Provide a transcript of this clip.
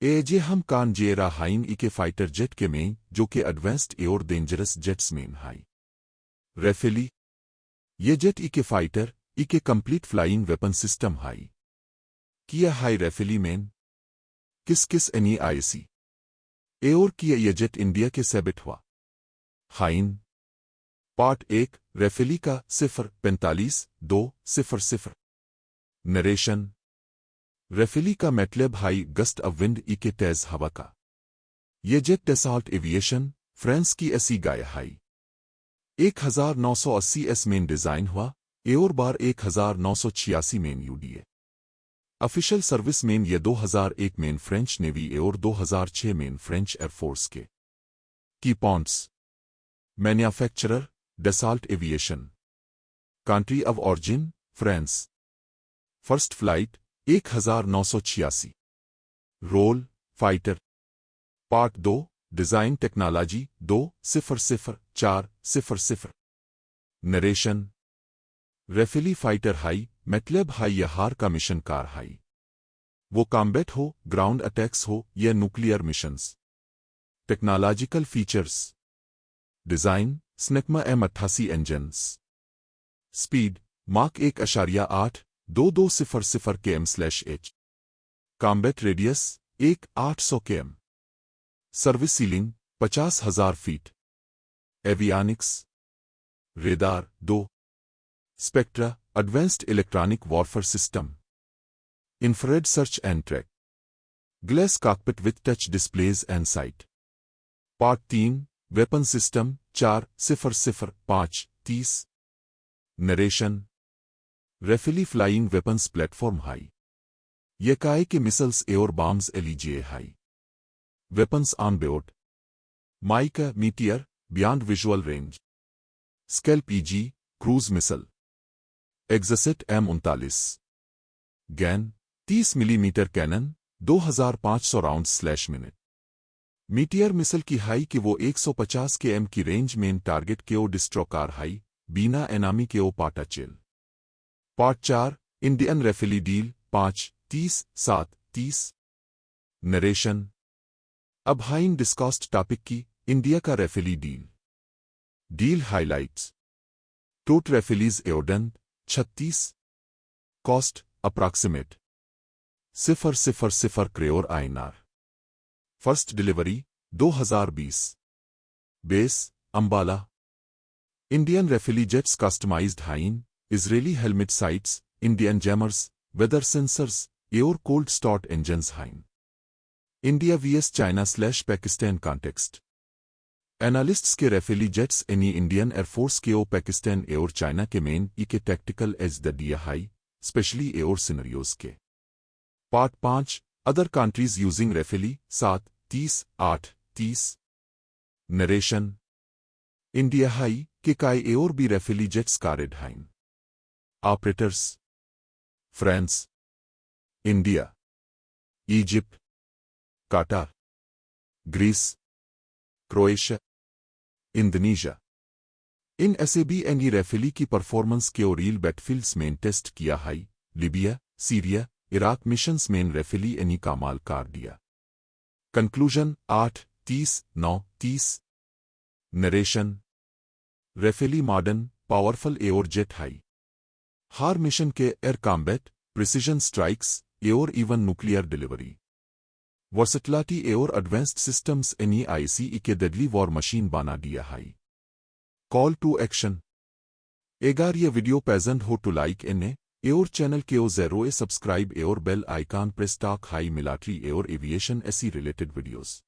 एजे हम कान जेरा हाइन इके फाइटर जेट के में जो के एडवांस्ड एयर डेंजरस जेट्स में हाई रेफेली ये जेट इके फाइटर इके complete flying weapon system high किया हाई रेफेली में किस किस एनी आईसी एयर किया ये जेट इंडिया के सेबिट हुआ हाइन पार्ट 1 रेफेली का 045-2-0-0 नरेशन रेफेली का मतलब हाई गस्ट ऑफ विंड इके तेज हवा का ये जेट डेसॉल्ट एविएशन फ्रांस की ऐसी गाय हाई 1980 एस मेन डिजाइन हुआ एयर बार 1986 मेन यूडीए ऑफिशियल सर्विस मेन ये 2001 मेन फ्रेंच नेवी एयर 2006 मेन फ्रेंच एयरफोर्स के key points manufacturer Dassault aviation country of origin France first flight 1986 role fighter part 2 design technology 2-0-0-4-0 नरेशन रेफेली फाइटर हाई मतलब हाई या हार का मिशन कार हाई वो कॉम्बैट हो ग्राउंड अटैक्स हो या nuclear missions technological features design Snecma M88 engines speed Mach 1.8-2200 km/h combat radius 800 km service ceiling 50,000 feet avionics radar 2 Spectra advanced electronic warfare system infrared search and track glass cockpit with touch displays and sight part 3 weapon system 4-0-5-30 narration Rafale flying weapons platform हाई यकाए के missiles एयर bombs एलिजे हाई weapons on board MICA Meteor beyond visual range स्केल PG cruise missile Exocet M39 gain 30 millimetre cannon 2500 राउंड/मिनट meteor मिसल की high कि वो 150 km की रेंज में टारगेट के ओ डिस्ट्रोकार हाई बीना एनामी के ओ पाटा चिल part 4 Indian Rafale deal 5-30-7-30 narration अब हाइन डिस्कस्ड टॉपिक की इंडिया का Rafale deal highlights total Rafales एओडन 36 cost approximate 000 crore INR first delivery 2020 base Ambala Indian Rafale jets customized हाइन Israeli helmet sights, Indian jammers, weather sensors, air cold start engines hain. India vs China/Pakistan context. Analysts के Rafale jets एनी Indian air force के ओ पाकिस्तान एयर China के मेन इके tactical edge द दिया हाई स्पेशली एयर सिनेरियोज के part 5 other countries using Rafale 7-30-8-30 नरेशन इंडिया हाई के काय एयर बी रेफेली जेट्स कारेड हाइन operators France India Egypt Qatar Greece Croatia Indonesia इन ऐसे भी एनी रेफेली की परफॉर्मेंस के और रील बैटफील्ड्स में टेस्ट किया हाई लीबिया सीरिया इराक मिशंस में रेफेली एनी कामाल कार दिया conclusion 8-30-9-30 narration Rafale modern powerful एयर जेट हाई हार मिशन के एयर कॉम्बैट प्रिसीजन स्ट्राइक्स एयर इवन न्यूक्लियर डिलीवरी वर्सटिलिटी एयर एडवांस्ड सिस्टम्स एनी आईसी के डेडली वॉर मशीन बना दिया हाई कॉल टू एक्शन एगार ये वीडियो पेजेंट हो टू लाइक एने एयर चैनल के ओ ज़रूर सब्सक्राइब एयर bell icon press talk high military air aviation ऐसी रिलेटेड वीडियोस